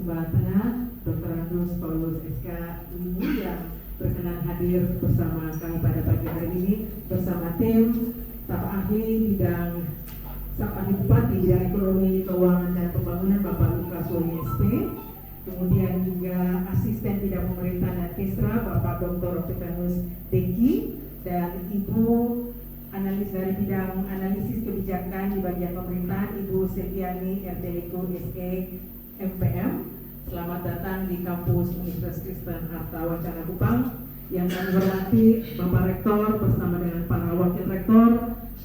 Sumba Tengah, Dr. Andus Paulus SK Ibu yang berkenan hadir bersama kami pada pagi hari ini bersama tim staf ahli bidang Bupati bidang ekonomi, keuangan dan pembangunan Bapak Lukas Woli SP, kemudian juga asisten bidang pemerintah dan Kesra Bapak Dr. Octavianus Deki, dan Ibu analis dari bidang analisis kebijakan di bagian pemerintahan Ibu Setiani RTEKO SE MPM. Selamat datang di kampus Universitas Kristen Arta Wacana Kupang. Yang kami hormati Bapak Rektor bersama dengan para Wakil Rektor,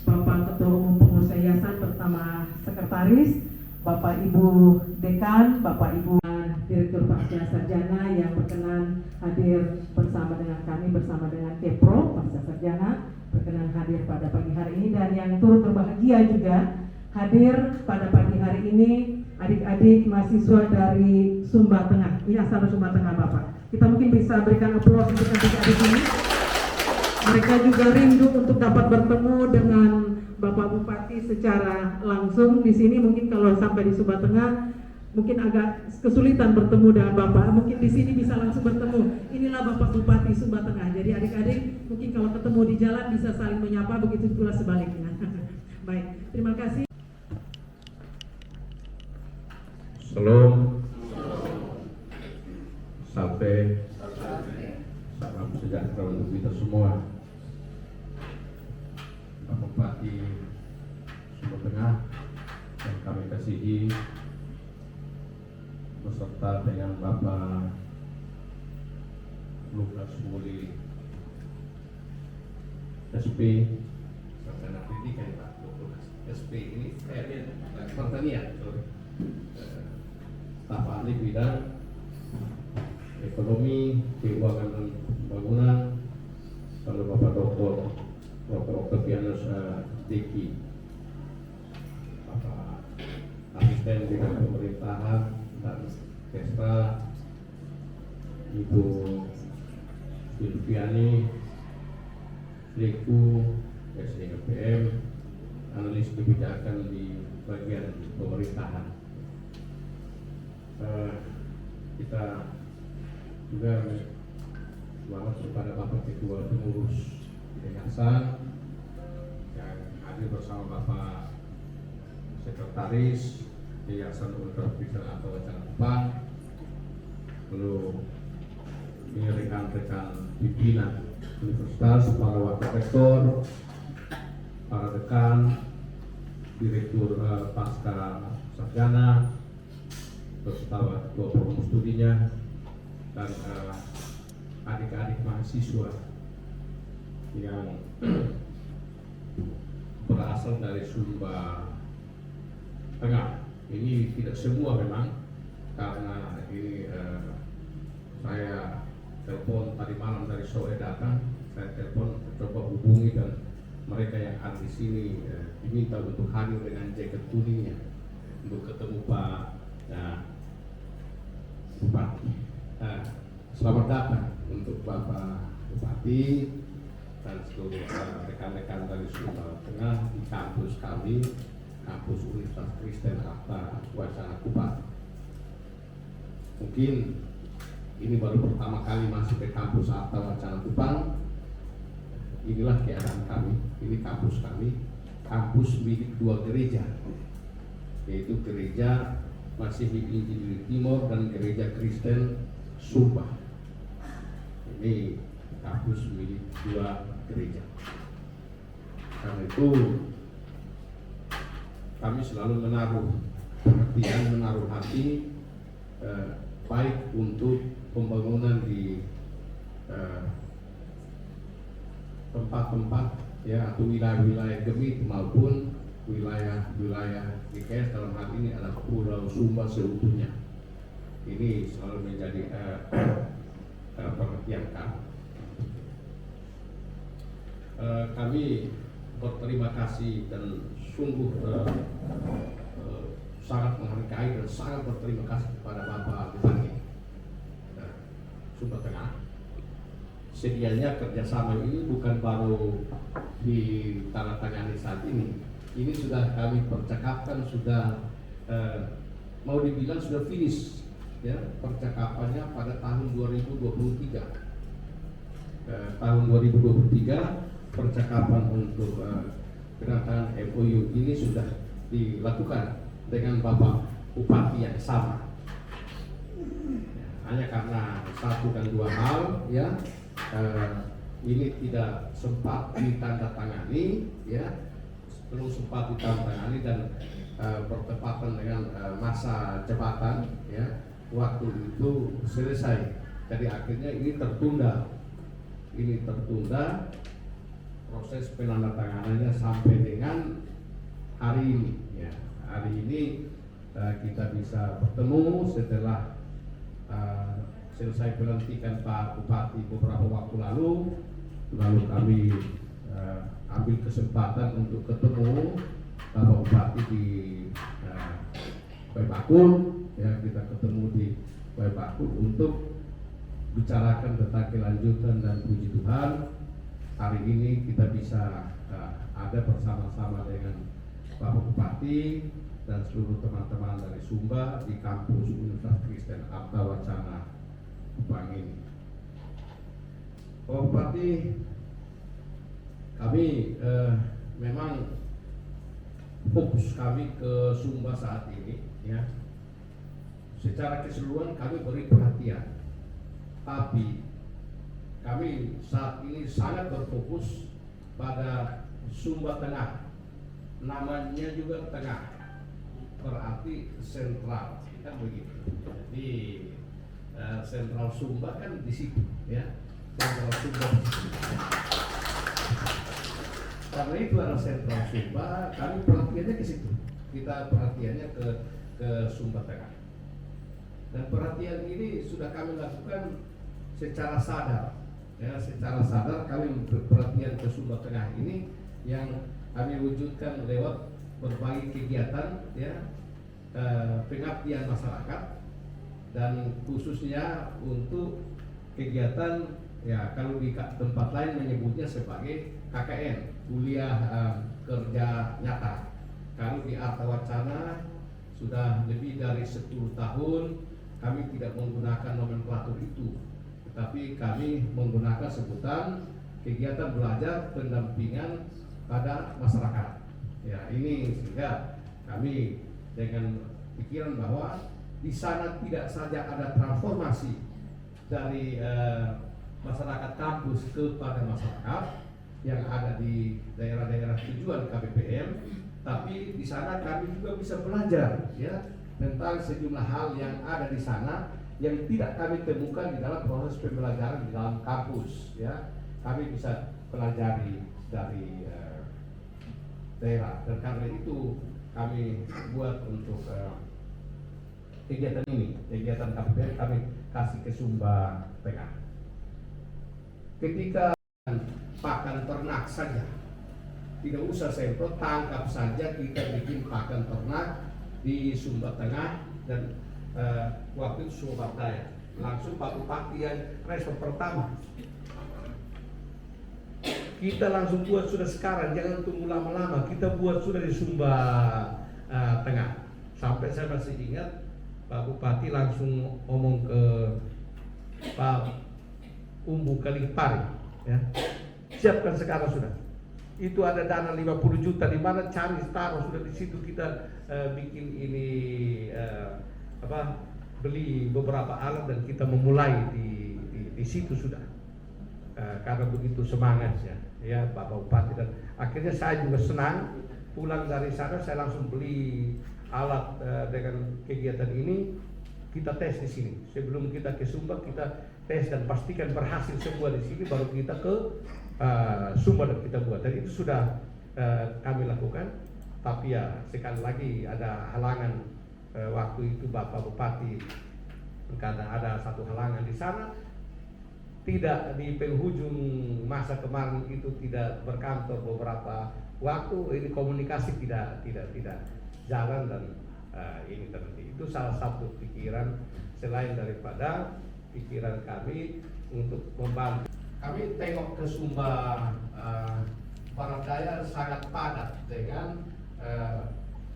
Bapak Ketua Umum Pengurus Yayasan bersama Sekretaris, Bapak Ibu Dekan, Bapak Ibu Direktur Pasca Sarjana yang berkenan hadir bersama dengan kami, bersama dengan Kepro Pasca Sarjana berkenan hadir pada pagi hari ini, dan yang turut berbahagia juga hadir pada pagi hari ini adik-adik mahasiswa dari Sumba Tengah. Ini asal Sumba Tengah Bapak. Kita mungkin bisa berikan aplaus untuk adik-adik ini. Mereka juga rindu untuk dapat bertemu dengan Bapak Bupati secara langsung di sini. Mungkin kalau sampai di Sumba Tengah mungkin agak kesulitan bertemu dengan Bapak. Mungkin di sini bisa langsung bertemu. Inilah Bapak Bupati Sumba Tengah. Jadi adik-adik mungkin kalau ketemu di jalan bisa saling menyapa, begitu pula sebaliknya. Baik, terima kasih. Salam, salam sejahtera untuk kita semua. Pak Bupati Sumba Tengah yang kami kasihi, beserta dengan Bapak Lukas Woli SP, Sarjana Pendidikan Pak Lukas SP ini pertanian. Staf ahli bidang ekonomi, keuangan dan pembangunan, lalu Bapak Dr. Octavianus Deki, Bapak asisten bidang pemerintahan dan Kesra, Ibu Silviani Leku SEMPM, analis kebijakan di bagian pemerintahan. Kita juga selamat kepada Bapak Ketua Pengurus Yayasan yang hadir bersama Bapak Sekretaris Yayasan Universitas Kristen Arta Wacana Kupang, lalu ini rekan-rekan pimpinan universitas, para wakil rektor, para dekan, direktur pasca sarjana, beserta ketua program studinya, dan adik-adik mahasiswa yang berasal dari Sumba Tengah. Ini tidak semua memang, karena ini saya telepon tadi malam dari sore datang, saya telepon coba hubungi, dan mereka yang ada di sini diminta untuk hadir dengan jaket kuningnya untuk ketemu Pak Bupati. Selamat datang untuk Bapak Bupati dan seluruh rekan-rekan dari Sumba Tengah di kampus kami, kampus Universitas Kristen Arta Wacana Kupang. Mungkin ini baru pertama kali masuk ke kampus Arta Wacana Kupang. Inilah keadaan kami. Ini kampus kami, kampus milik dua gereja, yaitu gereja Masihi Injil Timur dan Gereja Kristen Sumba. Ini kampus milik dua gereja. Karena itu kami selalu menaruh perhatian, menaruh hati baik untuk pembangunan di tempat-tempat ya, atau wilayah-wilayah gemit maupun wilayah-wilayah GKS, dalam hal ini adalah Pulau Sumba seutuhnya. Ini selalu menjadi perhatian kami. Kami berterima kasih dan sungguh sangat menghargai dan sangat berterima kasih kepada Bapak Bupati Sumba Tengah. Sedianya kerjasama ini bukan baru ditandatangani saat ini. Ini sudah kami percakapkan, sudah mau dibilang sudah finish ya percakapannya pada tahun 2023. Tahun 2023 percakapan untuk kedatangan MOU ini sudah dilakukan dengan Bapak Bupati yang sama. Hanya karena satu dan dua hal, ya, ini tidak sempat ditandatangani, ya, belum sempat ditandatangani dan bertepatan dengan masa jabatan, ya, waktu itu selesai. Jadi akhirnya ini tertunda. Proses penandatanganannya sampai dengan hari ini, ya. Hari ini kita bisa bertemu setelah selesai pelantikan Pak Bupati beberapa waktu lalu kami ambil kesempatan untuk ketemu Bapak Bupati di Baibakul, ya, kita ketemu di Baibakul untuk bicarakan tentang kelanjutan dan puji Tuhan. Hari ini kita bisa ada bersama-sama dengan Bapak Bupati dan seluruh teman-teman dari Sumba di kampus Universitas Kristen Arta Wacana Kupang ini. Bapak Bupati, kami memang fokus kami ke Sumba saat ini, ya. Secara keseluruhan kami beri perhatian. Tapi kami saat ini sangat berfokus pada Sumba Tengah. Namanya juga Tengah, berarti sentral, kan begitu. Jadi sentral Sumba kan di situ, ya. Sentral Sumba. Karena itu adalah sentral Sumba, kami perhatiannya ke situ. Kita perhatiannya ke Sumba Tengah. Dan perhatian ini sudah kami lakukan secara sadar, ya, secara sadar kami perhatian ke Sumba Tengah ini yang kami wujudkan lewat berbagai kegiatan, ya, pengabdian masyarakat dan khususnya untuk kegiatan, ya, kalau di tempat lain menyebutnya sebagai KKN, kuliah kerja nyata. Kalau di Arta Wacana sudah lebih dari 10 tahun kami tidak menggunakan nomenklatur itu, tetapi kami menggunakan sebutan kegiatan belajar pendampingan pada masyarakat. Ya, ini sehingga kami dengan pikiran bahwa di sana tidak saja ada transformasi dari masyarakat kampus kepada masyarakat yang ada di daerah-daerah tujuan KBPM, tapi di sana kami juga bisa belajar, ya, tentang sejumlah hal yang ada di sana yang tidak kami temukan di dalam proses pembelajaran di dalam kampus, ya. Kami bisa pelajari dari daerah, dan karena itu kami buat untuk kegiatan ini, kegiatan KBPM kami kasih ke Sumba Tengah. Ketika pakan ternak saja, tidak usah semprot, tangkap saja, kita bikin pakan ternak di Sumba Tengah dan waktu itu Sumba Daya. Langsung Pak Bupati yang respon pertama, kita langsung buat sudah sekarang, jangan tunggu lama-lama, kita buat sudah di Sumba Tengah. Sampai saya masih ingat Pak Bupati langsung ngomong ke Pak Umbu Kalipari, ya, siapkan sekarang sudah. Itu ada dana 50 juta, di mana cari taruh sudah di situ, kita bikin ini beli beberapa alat dan kita memulai di situ sudah. Karena begitu semangatnya, ya, Bapak Bupati, dan akhirnya saya juga senang pulang dari sana. Saya langsung beli alat dengan kegiatan ini. Kita tes di sini sebelum kita ke Sumba, kita tes dan pastikan berhasil semua di sini, baru kita ke Sumba dan kita buat. Dan itu sudah kami lakukan. Tapi ya sekali lagi ada halangan waktu itu Bapak Bupati, karena ada satu halangan di sana. Tidak di penghujung masa kemarin itu tidak berkantor beberapa waktu, ini komunikasi tidak jalan dan ini terhenti. Itu salah satu pikiran selain daripada pikiran kami untuk membantu. Kami tengok ke Sumba Barat Daya sangat padat dengan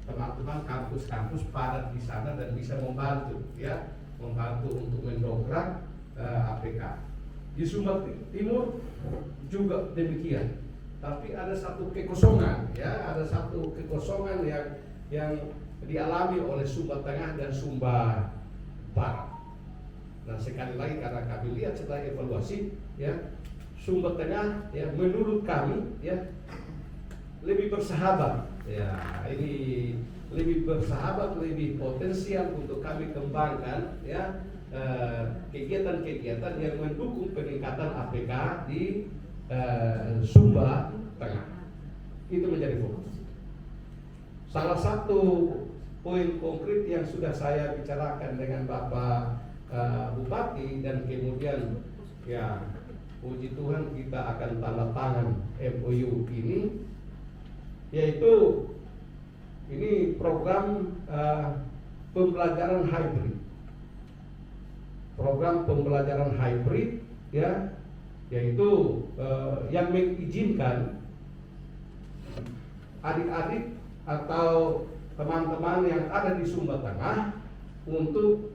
teman-teman kampus-kampus padat di sana dan bisa membantu, ya. membantu untuk mendongkrak APK. Di Sumba Timur juga demikian. Tapi ada satu kekosongan, ya, ada satu kekosongan yang dialami oleh Sumba Tengah dan Sumba Barat. Nah, sekali lagi karena kami lihat setelah evaluasi, ya, Sumba Tengah, ya, menurut kami, ya, lebih bersahabat, ya, ini lebih bersahabat, lebih potensial untuk kami kembangkan, ya, kegiatan-kegiatan yang mendukung peningkatan APK di Sumba Tengah. Itu menjadi fokus. Salah satu poin konkret yang sudah saya bicarakan dengan Bapak Bupati, dan kemudian, ya, puji Tuhan kita akan tanda tangan MOU ini, yaitu ini program pembelajaran hybrid. Program pembelajaran hybrid, ya, yaitu yang mengizinkan adik-adik atau teman-teman yang ada di Sumba Tengah untuk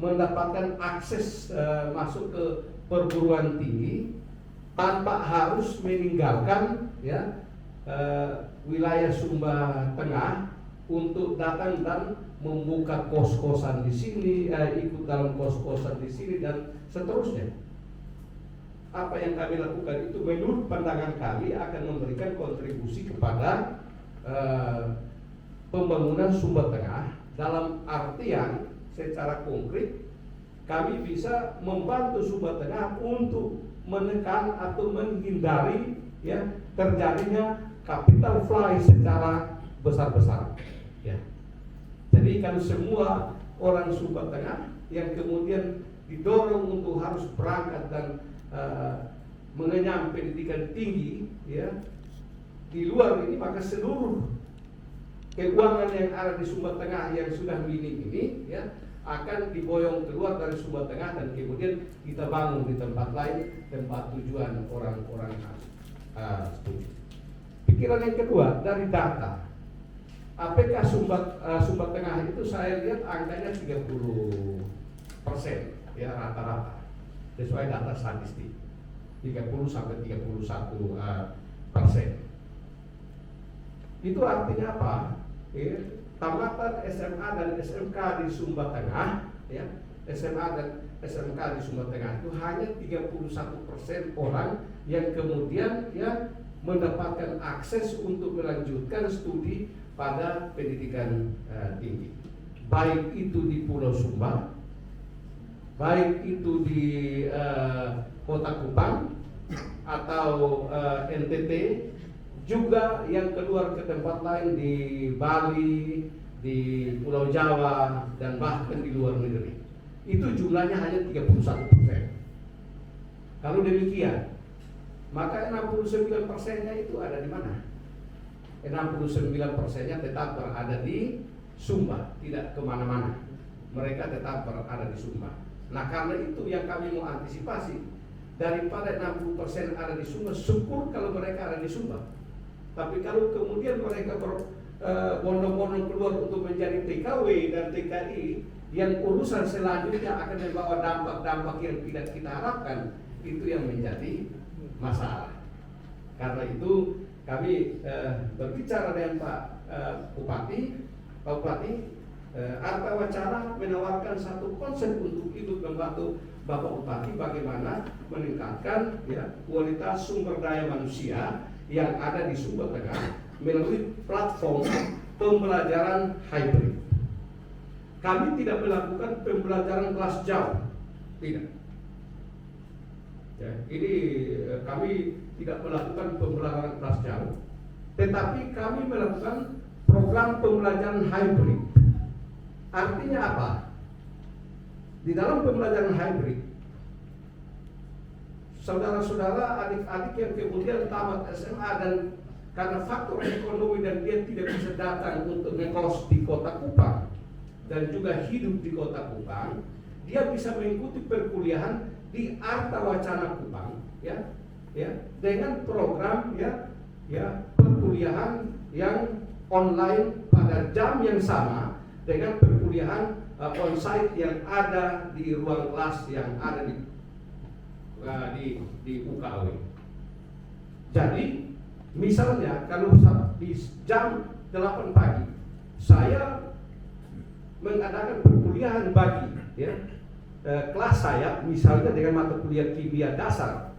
mendapatkan akses masuk ke perguruan tinggi tanpa harus meninggalkan, ya, wilayah Sumba Tengah untuk datang dan membuka kos-kosan di sini, ikut dalam kos-kosan di sini dan seterusnya. Apa yang kami lakukan itu menurut pandangan kami akan memberikan kontribusi kepada pembangunan Sumba Tengah, dalam artian secara konkret kami bisa membantu Sumba Tengah untuk menekan atau menghindari, ya, terjadinya capital fly secara besar-besaran, ya. Jadi kalau semua orang Sumba Tengah yang kemudian didorong untuk harus berangkat dan mengenyam pendidikan tinggi, ya, di luar ini, maka seluruh keuangan yang ada di Sumba Tengah yang sudah minim ini, ya, akan diboyong keluar dari Sumba Tengah dan kemudian kita bangun di tempat lain, tempat tujuan orang-orang studi. Pikiran yang kedua dari data, APK Sumba Tengah itu saya lihat angkanya 30%, ya, rata-rata sesuai data statistik 30 sampai 31%. Itu artinya apa? Ya, tamatan SMA dan SMK di Sumba Tengah, ya, SMA dan SMK di Sumba Tengah itu hanya 31% orang yang kemudian, ya, mendapatkan akses untuk melanjutkan studi pada pendidikan tinggi, baik itu di Pulau Sumba, baik itu di Kota Kupang atau NTT, juga yang keluar ke tempat lain di Bali, di Pulau Jawa, dan bahkan di luar negeri. Itu jumlahnya hanya 31%. Kalau demikian, maka 69%-nya itu ada di mana? 69%-nya tetap berada di Sumba, tidak kemana-mana. Mereka tetap berada di Sumba. Nah, karena itu yang kami mau antisipasi, daripada 60% ada di Sumba, syukur kalau mereka ada di Sumba. Tapi kalau kemudian mereka berbondong-bondong keluar untuk menjadi TKW dan TKI, yang urusan selanjutnya akan membawa dampak-dampak yang tidak kita harapkan, itu yang menjadi masalah. Karena itu kami berbicara dengan Pak Bupati, Arta Wacana menawarkan satu konsep untuk ikut membantu Bapak Bupati bagaimana meningkatkan, ya, kualitas sumber daya manusia yang ada di Sumba Tengah melalui platform pembelajaran hybrid. Kami tidak melakukan pembelajaran kelas jauh, tidak. Ya, ini kami tidak melakukan pembelajaran kelas jauh, tetapi kami melakukan program pembelajaran hybrid. Artinya apa? Di dalam pembelajaran hybrid, saudara-saudara, adik-adik yang kemudian tamat SMA dan karena faktor ekonomi dan dia tidak bisa datang untuk ngekos di Kota Kupang dan juga hidup di Kota Kupang, dia bisa mengikuti perkuliahan di Arta Wacana Kupang, ya, dengan program, ya, perkuliahan yang online pada jam yang sama dengan perkuliahan onsite yang ada di ruang kelas yang ada di UKW. Jadi misalnya kalau di jam 8 pagi saya mengadakan perkuliahan bagi kelas saya, misalnya dengan mata kuliah kimia dasar,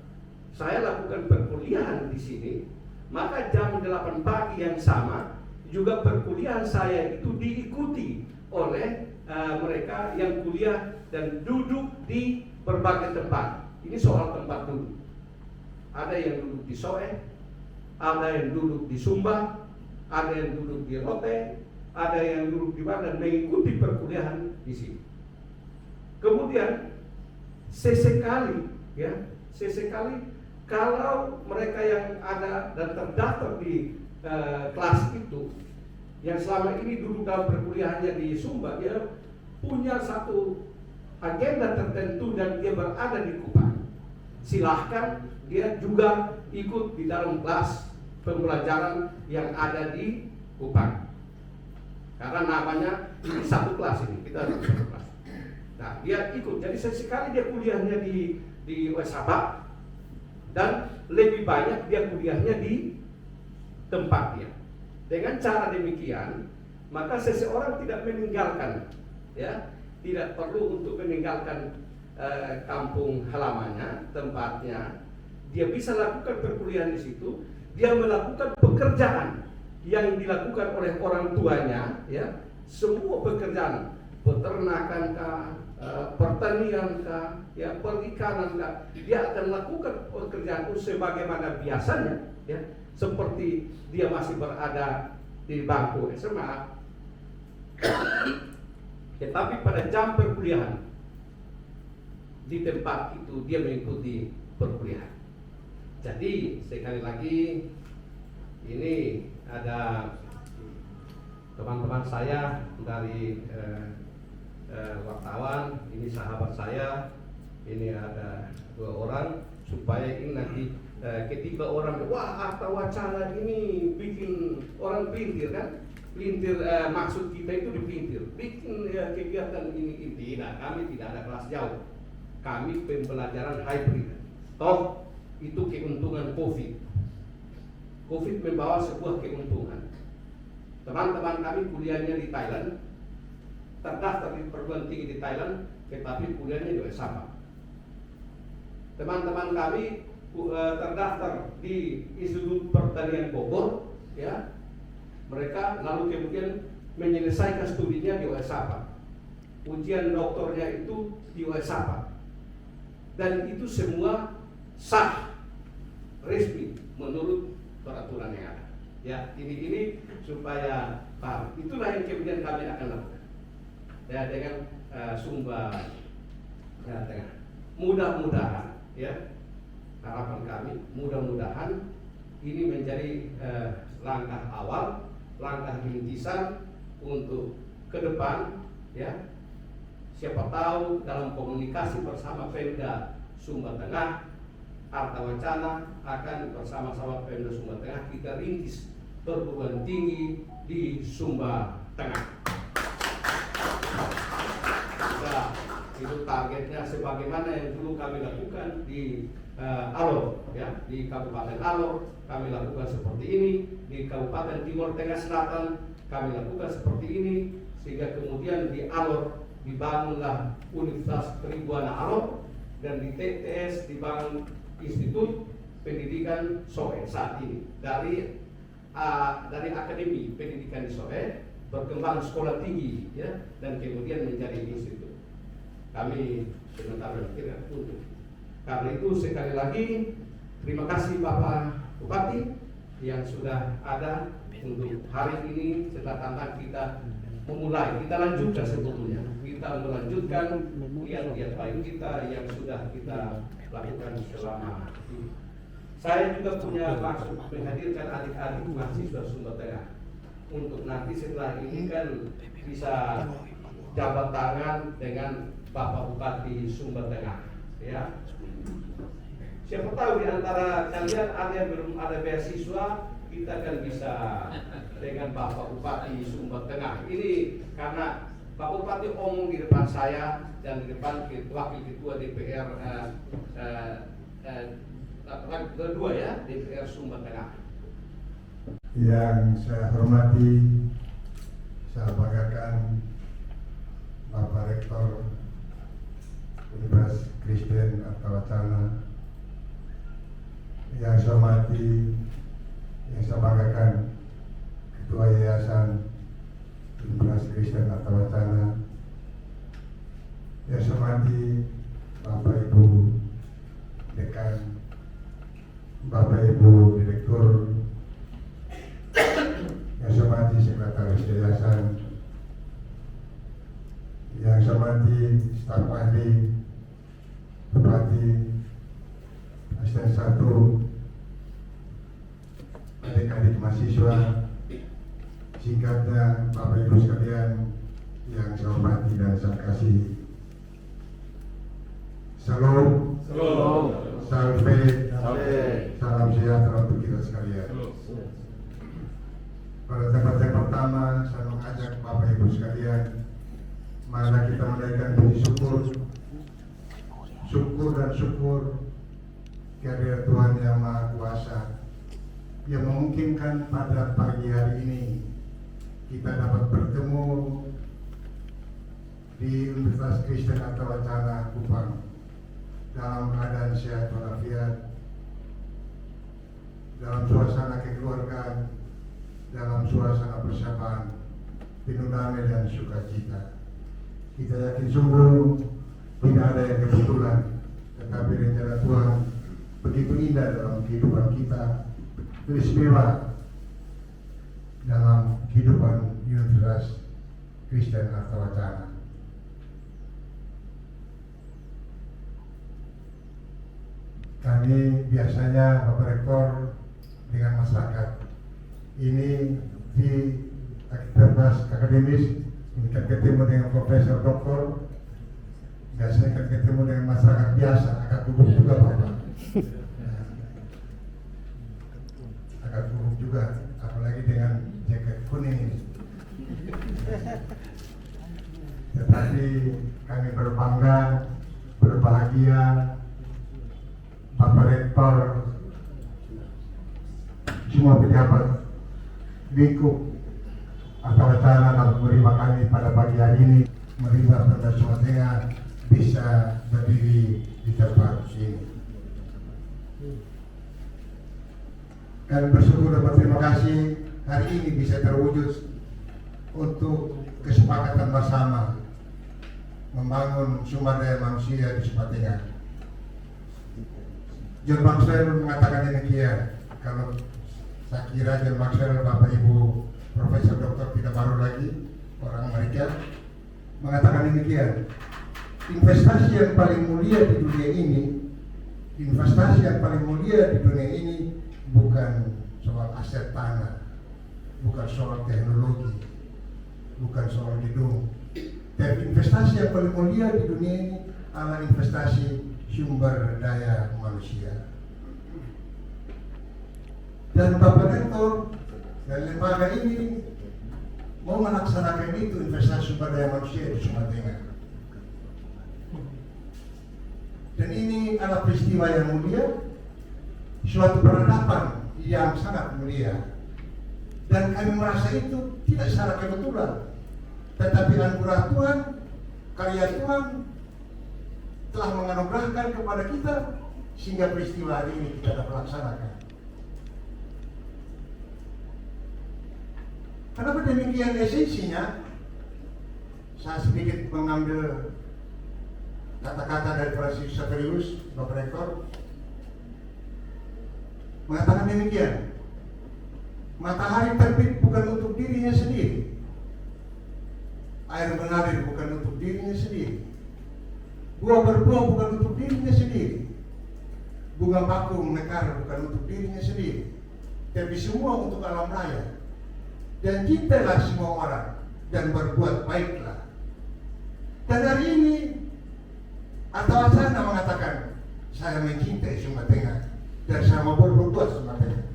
saya lakukan perkuliahan di sini, maka jam 8 pagi yang sama juga perkuliahan saya itu diikuti oleh mereka yang kuliah dan duduk di berbagai tempat. Ini soal tempat duduk. Ada yang duduk di Soe, ada yang duduk di Sumba, ada yang duduk di Rote, ada yang duduk di mana dan mengikuti perkuliahan di sini. Kemudian sesekali kalau mereka yang ada dan terdaftar di kelas itu yang selama ini duduk dalam perkuliahannya di Sumba, dia punya satu agenda tertentu dan dia berada di Kupang, silahkan dia juga ikut di dalam kelas pembelajaran yang ada di Kupang, karena namanya ini satu kelas, ini kita ada satu kelas. Nah, dia ikut. Jadi sesekali dia kuliahnya di Sabah dan lebih banyak dia kuliahnya di tempatnya. Dengan cara demikian, maka seseorang tidak meninggalkan, tidak perlu untuk meninggalkan kampung halamannya, tempatnya. Dia bisa lakukan perkuliahan di situ. Dia melakukan pekerjaan yang dilakukan oleh orang tuanya, semua pekerjaan, peternakan kah, pertanian kah, perikanan kah, dia akan lakukan pekerjaan itu sebagaimana biasanya, seperti dia masih berada di bangku SMA. Tetapi pada jam perkuliahan di tempat itu dia mengikuti perkuliahan. Jadi sekali lagi, ini ada teman-teman saya dari wartawan, ini sahabat saya, ini ada 2 orang, supaya ini nanti ketika orang, wah Arta Wacana ini bikin orang pelintir kan, pelintir, maksud kita itu dipelintir, bikin kegiatan ini. Tidak, kami tidak ada kelas jauh, kami pembelajaran hybrid. Toh itu keuntungan COVID membawa sebuah keuntungan. Teman-teman kami kuliahnya di Thailand, terdaftar di perguruan tinggi di Thailand, tetapi kuliahnya di Sabah. Teman-teman kami terdaftar di Institut Pertanian Bogor, mereka lalu kemudian menyelesaikan studinya di Sabah. Ujian doktornya itu di Sabah. Dan itu semua sah, resmi menurut peraturan yang ada. Ini supaya paham. Itulah yang kemudian kami akan lakukan. Dengan Sumba Tengah. Mudah-mudahan, harapan kami, mudah-mudahan ini menjadi langkah awal, langkah rintisan untuk ke depan, siapa tahu dalam komunikasi bersama Pemda Sumba Tengah, Arta Wacana akan bersama-sama Pemda Sumba Tengah kita rintis perguruan tinggi di Sumba Tengah. Itu targetnya sebagaimana yang dulu kami lakukan di Alor, di Kabupaten Alor kami lakukan seperti ini, di Kabupaten Timur Tengah Selatan kami lakukan seperti ini, sehingga kemudian di Alor dibangunlah Universitas Tribuana Alor, dan di TTS dibangun Institut Pendidikan Soe saat ini. Dari Akademi Pendidikan di Soe berkembang sekolah tinggi, dan kemudian menjadi institut. Kami sebentar berpikir untuk. Karena itu sekali lagi terima kasih Bapak Bupati yang sudah ada untuk hari ini tentang kita memulai, kita lanjutkan sebetulnya. Kita melanjutkan kiat-kiat baik kita yang sudah kita lakukan selama ini. Saya juga punya maksud menghadirkan adik-adik mahasiswa Sumba Tengah untuk nanti setelah ini kan bisa jabat tangan dengan Bapak Bupati Sumba Tengah, Siapa tahu di antara kalian ada yang belum ada beasiswa, kita kan bisa dengan Bapak Bupati Sumba Tengah. Ini karena Pak Bupati omong di depan saya dan di depan Wakil Ketua DPR kedua ya, DPR Sumba Tengah. Yang saya hormati, saya banggakan Bapak Rektor Universitas Kristen Artawacana. Yang saya hormati, yang saya banggakan Ketua Yayasan Universitas Kristen Artawacana. Yang saya hormati Bapak Ibu Dekan, Bapak Ibu Direktur, yang saya hormati Sekretaris Yayasan, yang saya hormati staf ahli, Bupati, Asisten 1, adik-adik mahasiswa, singkatnya Bapak Ibu sekalian yang saya hormati dan saya kasih. Salam, salve, salam sejahtera untuk kita sekalian. Pada tempat yang pertama, saya mengajak Bapak Ibu sekalian, mari kita menaikkan puji syukur dan syukur kehadirat Tuhan Yang Maha Kuasa yang memungkinkan pada pagi hari ini kita dapat bertemu di Universitas Kristen Artawacana Kupang dalam keadaan sehat walafiat, dalam suasana kekeluargaan, dalam suasana persahabatan, penuh damai dan sukacita. Kita yakin sungguh tidak ada yang kebetulan, tetapi rencana Tuhan begitu indah dalam kehidupan kita, istimewa dalam kehidupan Universitas Kristen Artawacana. Kami biasanya Bapak Rektor dengan masyarakat ini di aktivitas akademis, ini kan ketemu dengan profesor doktor, biasanya kan ketemu dengan masyarakat biasa, agak gugup juga Bapak, agak gugup juga, apalagi dengan jaket kuning ini. Tetapi kami berbangga, berbahagia, Bapak Rektor, semua pejabat lingkup Artawacana dalam menerima kami pada pagi hari ini, menerima Pemda Sumatera Tengah bisa berdiri di tempat ini. Kami bersyukur dan berterima kasih hari ini bisa terwujud untuk kesepakatan bersama membangun sumber daya manusia di Sumatera Tengah. John Maxwell mengatakan demikian, kalau saya kira John Maxwell, Bapak Ibu Profesor Doktor tidak baru lagi, orang Amerika, mengatakan demikian, investasi yang paling mulia di dunia ini, investasi yang paling mulia di dunia ini bukan soal aset tanah, bukan soal teknologi, bukan soal gedung, tapi investasi yang paling mulia di dunia ini adalah investasi sumber daya manusia. Dan Bapak Rektor dan lembaga ini mau melaksanakan itu, investasi sumber daya manusia di Sumatera Tengah. Dan ini adalah peristiwa yang mulia, suatu peradaban yang sangat mulia. Dan kami merasa itu tidak secara kebetulan, tetapi anugerah Tuhan, karya Tuhan telah menganugerahkan kepada kita sehingga peristiwa hari ini kita dapat laksanakan. Kenapa demikian esensinya? Saya sedikit mengambil kata-kata dari Francis Xaverius, Bapak Rektor, mengatakan demikian. Matahari terbit bukan untuk dirinya sendiri, air mengalir bukan untuk dirinya sendiri, buah berbuah bukan untuk dirinya sendiri, bunga bakung mekar bukan untuk dirinya sendiri, tapi semua untuk alam raya. Dan cintailah semua orang dan berbuat baiklah. Dan hari ini Artawacana mengatakan, saya mencintai Sumatera Tengah dan saya mau berbuat Sumatera Tengah.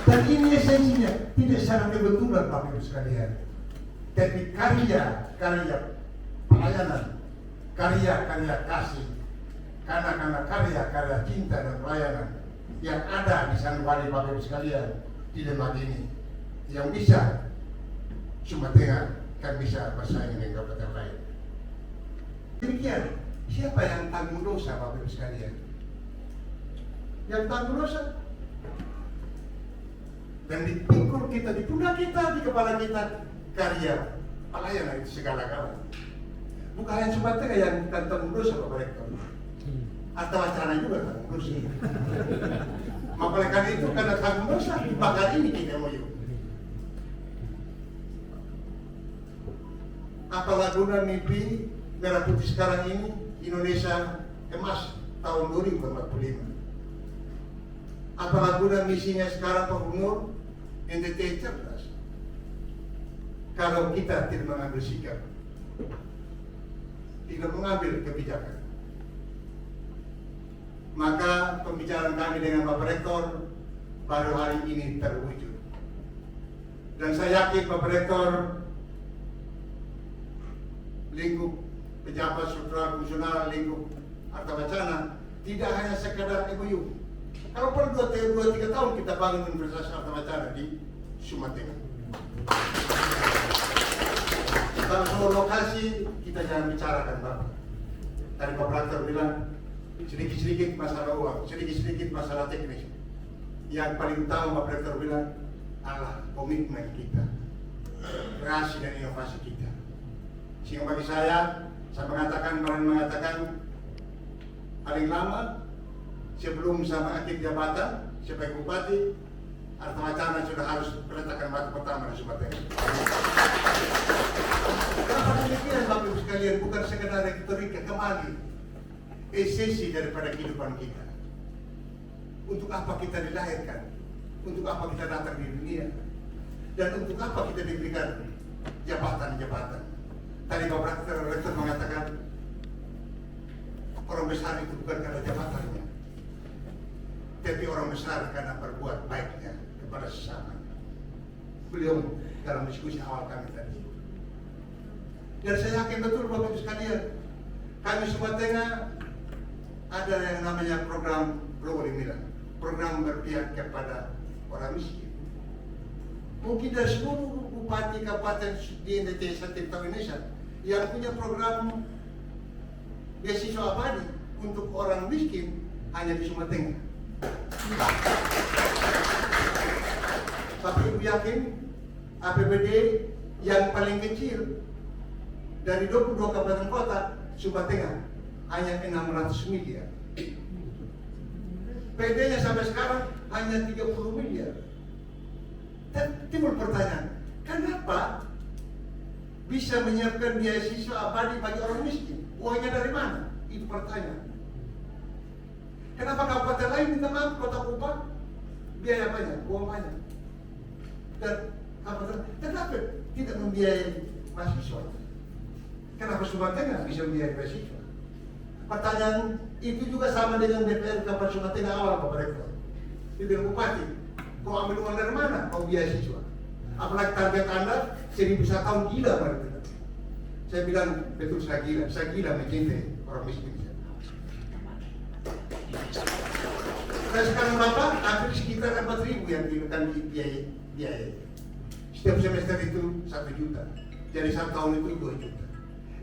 Dan ini esensinya, tidak secara kebetulan Bapak Ibu sekalian. Tapi karya pelayanan, karya kasih, karena karya cinta dan pelayanan yang ada di Sanwari Bapak Ibu sekalian di lembaga ini yang bisa cuma tengah kan bisa bersaing dengan kabupaten lain. Demikian, siapa yang tanggung dosa Bapak Ibu sekalian? Yang tanggung dosa. Dan dipikul kita, di pundak kita, di kepala kita, karya pelayanan itu segala-galanya. Bukan hanya cuma tengah yang tanggung dosa Bapak Rektor. Atau wacana juga tanggung dosa. Maka oleh karena itu, karena tanggung dosa, maka ini kita mau yuk. Apalah guna mimpi merah putih sekarang ini Indonesia emas tahun 2045. Apalah guna misinya sekarang Pak Gubernur NTT cerdas kalau kita tidak mengambil sikap, tidak mengambil kebijakan. Maka pembicaraan kami dengan Bapak Rektor baru hari ini terwujud. Dan saya yakin Bapak Rektor, lingkup pejabat struktural fungsional, lingkup harta wacana tidak hanya sekedar MOU. Kalau perlu 2-3 tahun kita bangun investasi harta wacana di Sumatera. Kalau soal lokasi kita jangan bicarakan Bapak. Tadi Bapak Rektor bilang sedikit-sedikit masalah uang, sedikit-sedikit masalah teknis. Yang paling utama Bapak Rektor bilang adalah komitmen kita, kreasi dan inovasi kita. Sehingga bagi saya mengatakan paling lama sebelum sama akhir jabatan sebagai bupati, harta wacana sudah harus meletakkan batu pertama di Sumatera. Kenapa demikian Bapak Ibu sekalian? Bukan sekedar retorika, kembali esensi daripada kehidupan kita. Untuk apa kita dilahirkan? Untuk apa kita datang di dunia? Dan untuk apa kita diberikan jabatan-jabatan? Tadi Bapak Rektor mengatakan orang besar itu bukan karena jabatannya, tapi orang besar karena berbuat baiknya kepada sesama. Beliau dalam diskusi awal kami tadi. Dan saya yakin betul Bapak Ibu sekalian, kami Sumatera ada yang namanya program Rolling Milan, program berpihak kepada orang miskin. Mungkin dari seluruh bupati kabupaten di NTT setiap tahun Indonesia yang punya program beasiswa abadi untuk orang miskin hanya di Sumatera. Tapi Ibu yakin APBD yang paling kecil dari 22 kabupaten kota Sumatera hanya 600 miliar. PD-nya sampai sekarang hanya 30 miliar. Dan timbul pertanyaan, kenapa bisa menyiapkan beasiswa abadi bagi orang miskin? Uangnya dari mana? Itu pertanyaan. Kenapa kabupaten lain minta maaf, kota Kupang biaya banyak, uang banyak? Dan kenapa tidak membiayai mahasiswa? Kenapa Sumatera bisa membiayai mahasiswa? Pertanyaan itu juga sama dengan DPR Kabupaten Sumatera awal Bapak Rektor. Dia bilang, Bupati, kau ambil uang dari mana? Kau beasiswa. Apalagi target Anda 1.000 tahun gila pada kita. Saya bilang, betul saya gila mencintai orang miskin. Dan sekarang Bapak, hampir sekitar 4.000 yang digunakan biaya. Setiap semester itu 1 juta. Jadi 1 tahun itu 2 juta.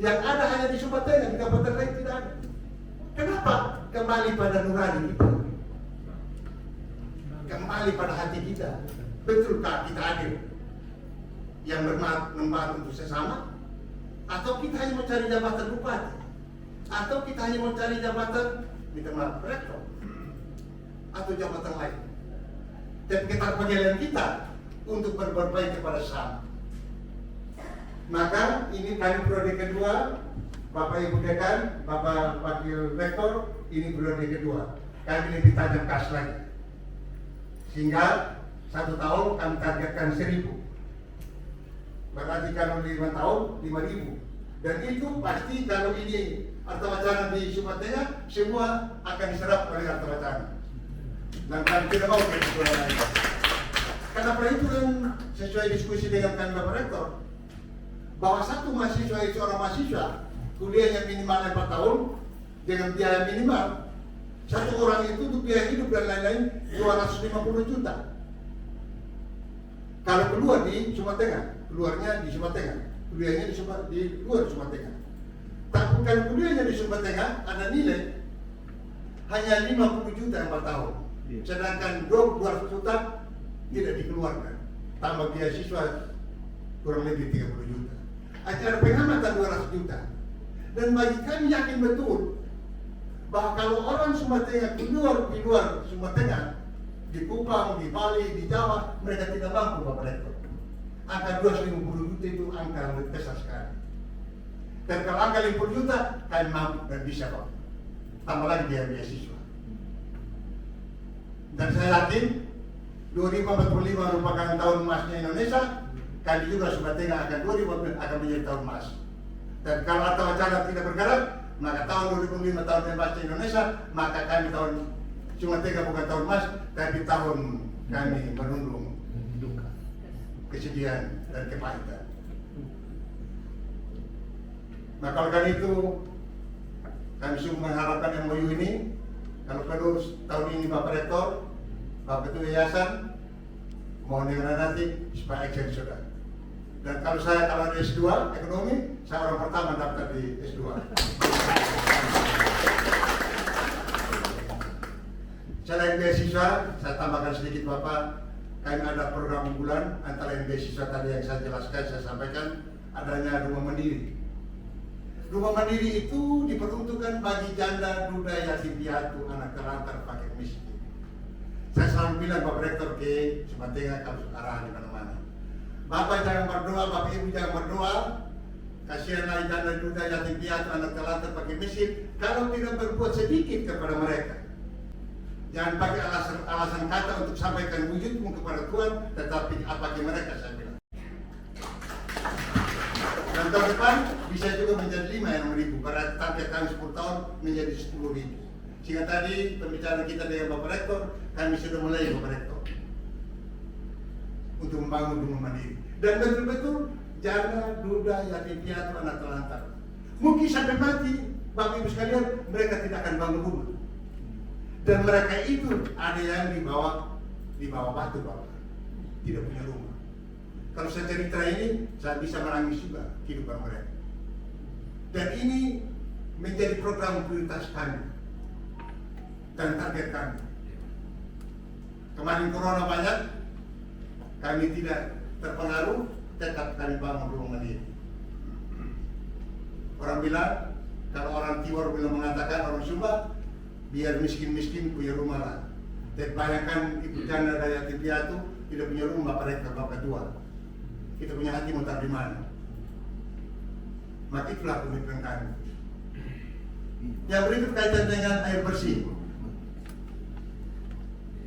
Yang ada hanya di Sumatera, di kabupaten lain tidak ada. Kenapa? Kembali pada nurani kita. Kembali pada hati kita. Betulkah kita adil? Yang bermanfaat untuk sesama? Atau kita hanya mencari jabatan bupati? Atau kita hanya mencari jabatan minta maaf rektor? Atau jabatan lain? Dan kita panggilan kita untuk berbuat baik kepada sesama. Maka ini kami periode kedua, Bapak Ibu Dekan, Bapak Wakil Rektor, ini periode kedua. Kami lebih tajam kas lagi. Sehingga 1 tahun kami targetkan 1.000. Berarti kalau 5 tahun 5.000. Dan itu pasti kalau ini harta wacana di Sumatera semua akan diserap oleh harta wacana. Dan kami tidak mau begitu lain. Kenapa itu kan sesuai diskusi dengan kami Bapak Rektor. bahwa satu mahasiswa itu seorang mahasiswa kuliahnya minimal 4 tahun dengan biaya minimal satu orang itu untuk biaya hidup dan lain-lain 250 juta. Kalau keluar di Sumatera Tengah, keluarnya di Sumatera Tengah, kuliahnya di luar Sumatera Tengah. Tapi kalau kuliahnya di Sumatera Tengah ada nilai hanya 50 juta 4 tahun. Sedangkan 200 juta tidak dikeluarkan. Tambah biaya siswa kurang lebih 30 juta. Acara pengamatan 200 juta. Dan bagi kami yakin betul bahwa kalau orang Sumatera Tengah di luar Sumatera Tengah, di Kupang, di Bali, di Jawa, mereka tidak mampu Bapak Rektor. Angka 250 juta itu angka yang lebih besar sekali. Dan kalau angka 50 juta, kami mampu dan bisa Pak. Tambah lagi biaya siswa. Dan saya yakin 2045 merupakan tahun emasnya Indonesia. Kami juga Sumatera Tengah akan 2045 akan menjadi tahun emas. Dan kalau atau wacana tidak bergerak, maka tahun 2005 tahun emasnya Indonesia, maka kami tahun Sumatera Tengah bukan tahun emas, tapi tahun kami menundung kesedihan dan kepahitan. Maka oleh karena itu kami sungguh mengharapkan MOU ini. Kalau perlu tahun ini Bapak Rektor, Bapak Ketua Yayasan, mohon dengan nanti supaya action sudah. Dan kalau ada S2 ekonomi, saya orang pertama daftar di S2. Selain beasiswa, saya tambahkan sedikit Bapak, kami ada program unggulan antara yang beasiswa tadi yang saya jelaskan, saya sampaikan adanya rumah mandiri. Rumah mandiri itu diperuntukkan bagi janda, duda, yatim piatu, anak terlantar, fakir miskin. Saya selalu bilang Bapak Rektor ke Sumatera kalau arahan di mana-mana. Bapak jangan berdoa, Bapak Ibu jangan berdoa. Kasihanlah janda, duda, yatim piatu, anak terlantar, fakir miskin. Kalau tidak berbuat sedikit kepada mereka. Jangan pakai alasan kata untuk sampaikan wujudmu kepada Tuhan, tetapi apa yang mereka saya bilang. Dan tahun depan bisa juga menjadi 5.000, pada target kami 10 tahun menjadi 10.000. Sehingga tadi pembicaraan kita dengan Bapak Rektor, kami sudah mulai Bapak Rektor untuk membangun rumah mandiri. Dan betul-betul janda, duda, yatim piatu, anak terlantar. Mungkin sampai mati, Bapak Ibu sekalian, mereka tidak akan bangun rumah. Dan mereka itu ada yang di bawah batu Bapak, tidak punya rumah. Kalau saya cerita ini, saya bisa menangis juga kehidupan mereka. Dan ini menjadi program prioritas kami dan target kami. Kemarin corona banyak, kami tidak terpengaruh, tetap kami bangun rumah mandiri. Orang bilang, kalau orang Timur bilang mengatakan orang Sumba, biar miskin-miskin punya rumah lah. Dan bayangkan ibu janda dan yatim piatu tidak punya rumah, Bapak Rektor, Bapak Ketua. Kita punya hati mau taruh di mana? Maka itulah komitmen kami. Yang berikut kaitan dengan air bersih.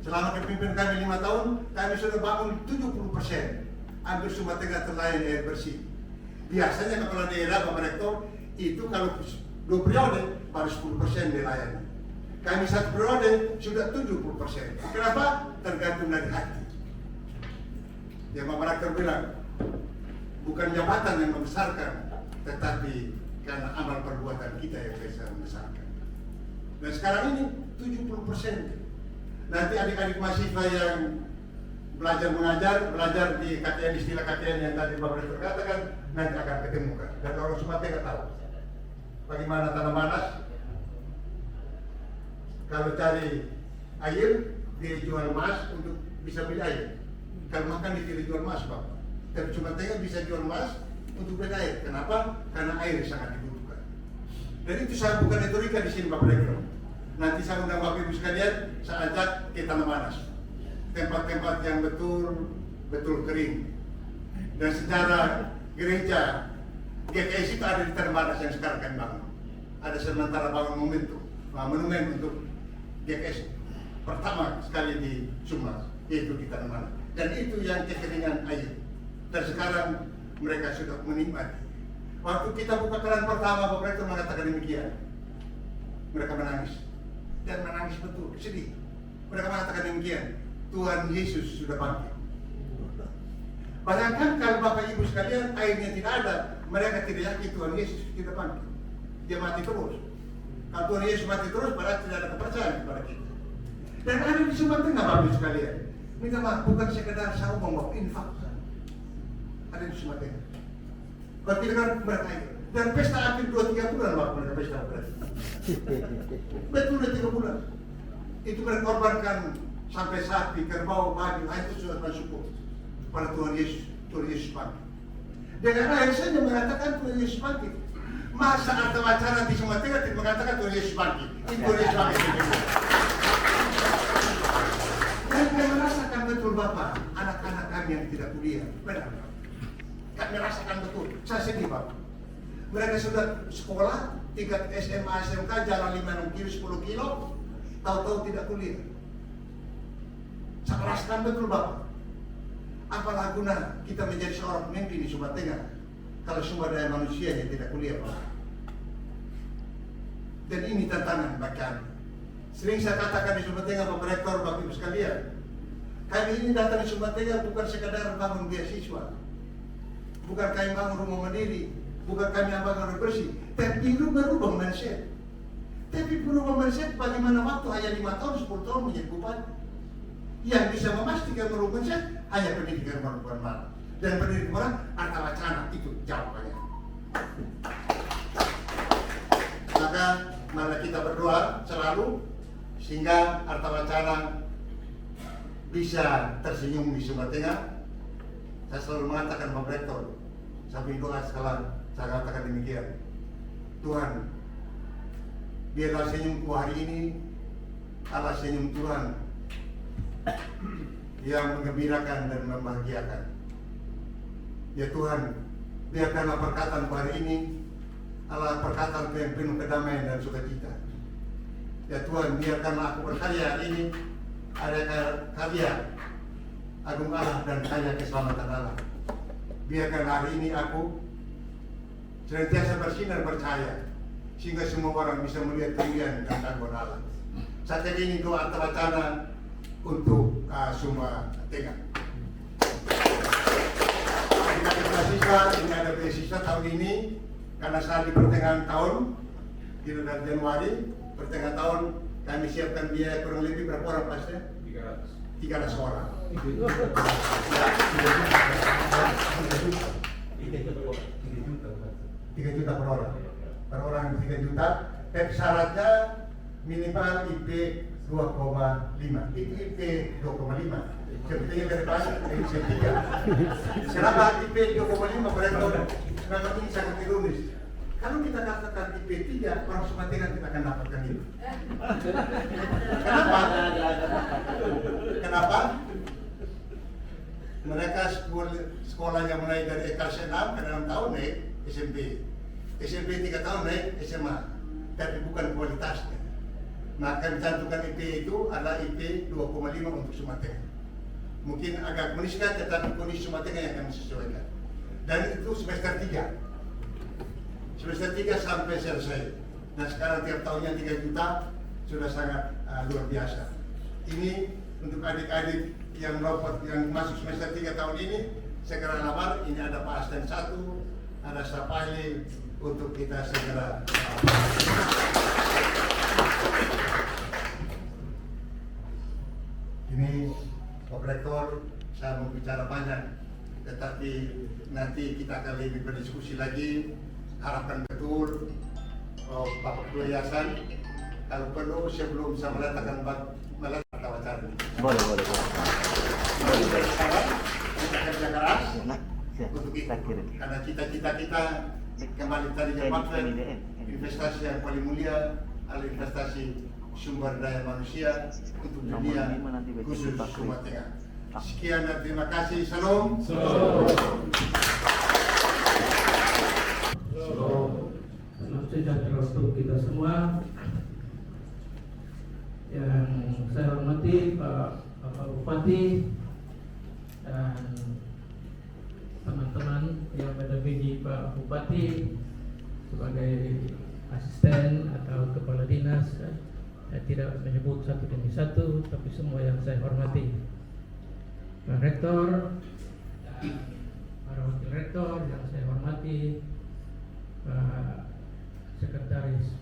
Selama kepemimpinan kami 5 tahun, kami sudah bangun 70%. Hampir Sumatera Tengah terlayani air bersih. Biasanya kepala daerah, Bapak Rektor, itu kalau 2 periode baru 10% dilayani. Kami 1 periode sudah 70%. Kenapa? Tergantung dari hati. Yang Bapak Rektor bilang, bukan jabatan yang membesarkan, tetapi karena amal perbuatan kita yang bisa membesarkan. Dan sekarang ini 70%. Nanti adik-adik mahasiswa yang belajar mengajar, belajar di KTN, istilah KTN yang tadi Bapak Rektor katakan, nanti akan ketemukan. Dan orang Sumatera tahu bagaimana tanah panas. Kalau cari air, dia jual emas untuk bisa beli air. Kalau makan dia tidak jual emas, Bapak. Tapi Sumatera bisa jual emas untuk beli air. Kenapa? Karena air sangat dibutuhkan. Dan itu saya bukan retorika di sini Bapak Rektor. Nanti saya undang Bapak Ibu sekalian, saya ajak ke tanah panas. Tempat-tempat yang betul kering. Dan secara gereja GKS itu ada di tanah panas yang sekarang kami bangun. Ada sementara bangun monumen untuk GKS pertama sekali di Sumba, yaitu di tanah panas. Dan itu yang kekeringan air. Dan sekarang mereka sudah menikmati. Waktu kita buka keran pertama, Bapak Rektor mengatakan demikian. Mereka menangis. Dan menangis betul, sedih. Mereka mengatakan demikian. Tuhan Yesus sudah bangkit. Bayangkan kalau Bapak Ibu sekalian airnya tidak ada, mereka tidak yakin Tuhan Yesus tidak bangkit. Dia mati terus. Kalau Tuhan Yesus mati terus, berarti tidak ada kepercayaan kepada kita. Dan ada di Sumba Tengah Bapak Ibu sekalian. Minta maaf, bukan sekedar saya ngomong infak. Ada di Sumba Tengah. Kalau tidak kan mereka itu. Dan pesta akhir 2-3 bulan Bapak mereka pesta berarti. Betul 3 bulan. Itu mereka korbankan sampai sapi, kerbau, babi, itu sudah bersyukur pada Tuhan Yesus bangkit. Dengan air saja mengatakan Tuhan Yesus bangkit. Masa arta wacana di Sumba Tengah tidak mengatakan Tuhan Yesus bangkit. Itu Tuhan Yesus bangkit. Dan kami merasakan betul Bapak, anak-anak kami yang tidak kuliah. Benar. Kami merasakan betul. Saya sedih Bapak. Mereka sudah sekolah, tingkat SMA, SMK, jalan 5-6 kilo, 10 kilo, tahu-tahu tidak kuliah. Saya merasakan betul Bapak. Apalah guna kita menjadi seorang pemimpin di Sumba Tengah kalau sumber daya manusianya tidak kuliah Pak. Dan ini tantangan bagi kami. Sering saya katakan di Sumba Tengah Bapak Rektor, Bapak Ibu sekalian, kami ini datang di Sumba Tengah bukan sekadar bangun beasiswa, bukan kami bangun rumah mandiri, bukan kami bangun rumah bersih, tapi merubah mindset. Tapi berubah mindset bagaimana waktu hanya 5 tahun, 10 tahun menjadi bupati. Yang bisa memastikan merubah mindset hanya pendidikan perempuan. Dan pendidikan orang arta wacana itu jawabannya. Maka mari kita berdoa selalu sehingga arta wacana bisa tersenyum di Sumba Tengah. Saya selalu mengatakan Bapak Rektor, sambil doa sekarang saya katakan demikian. Tuhan, biarlah senyumku hari ini adalah senyum Tuhan yang menggembirakan dan membahagiakan. Ya Tuhan, biarkanlah perkataan hari ini adalah perkataan yang penuh kedamaian dan sukacita. Ya Tuhan, biarkanlah aku berkarya hari ini ada karya agung Allah dan kaya keselamatan Allah. Biarkan hari ini aku senantiasa bersinar percaya sehingga semua orang bisa melihat kemuliaan dan keagungan Allah. Saat ini doa arta wacana untuk Sumba Tengah. Ini ada beasiswa tahun ini karena saya di pertengahan tahun di bulan Januari pertengahan tahun kami siapkan biaya kurang lebih berapa orang pasnya? 300 orang. 3 juta per orang. Per orang 3 juta. Dan syaratnya minimal IP 2,5. Itu IP 2,5. Sebetulnya dari depan IP 3. Kenapa IP 2,5 mereka? Karena ini sangat ironis. Kalau kita katakan IP 3, orang Sumba Tengah kita akan dapatkan itu. Kenapa? Kenapa? Mereka sekolahnya mulai dari kelas 6 ke 6 tahun naik SMP. SMP 3 tahun naik SMA. Tapi bukan kualitasnya. Maka dicantumkan IP itu adalah IP 2,5 untuk Sumba Tengah. Mungkin agak meniskat, tetapi kondisi Sumba Tengah yang akan disesuaikan. Dan itu semester 3. Semester 3 sampai selesai. Dan sekarang tiap tahunnya 3 juta sudah sangat luar biasa. Ini untuk adik-adik yang lompat yang masuk semester 3 tahun ini segera lamar. Ini ada Pak Asden 1, ada Sapali untuk kita segera. Ini Pak Rektor, saya mau bicara banyak, tetapi nanti kita akan lebih berdiskusi lagi. Harapkan betul Bapak Ketua Yayasan kalau perlu sebelum saya meletakkan arta wacana. Boleh. Kita kerja keras untuk itu. Karena cita-cita kita kembali tadi Pak investasi yang paling mulia adalah investasi sumber daya manusia untuk dunia khusus Sumba Tengah. Sekian dan terima kasih. Salam. Salam sejahtera untuk kita semua. Yang saya hormati Pak Bupati dan teman-teman yang mendampingi Pak Bupati sebagai asisten atau kepala dinas. Saya tidak menyebut satu demi satu, tapi semua yang saya hormati. Pak Rektor,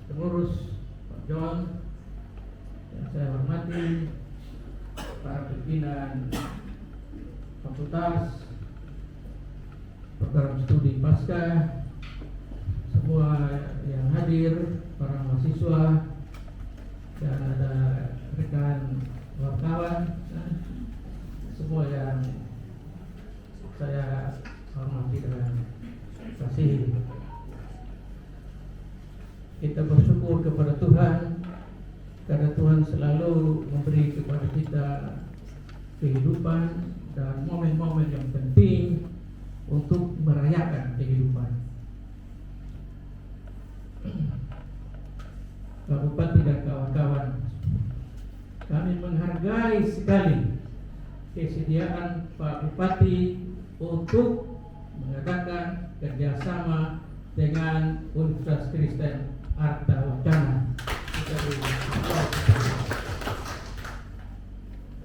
pengurus Pak John, yang saya hormati, para pimpinan fakultas, program studi pasca, semua yang hadir, para mahasiswa, dan ada rekan wartawan, semua yang saya hormati dan kasihi. Kita bersyukur kepada Tuhan karena Tuhan selalu memberi kepada kita kehidupan dan momen-momen yang penting untuk merayakan kehidupan. Pak Bupati dan kawan-kawan, kami menghargai sekali kesediaan Pak Bupati untuk mengadakan kerjasama dengan Universitas Kristen Arta Wacana.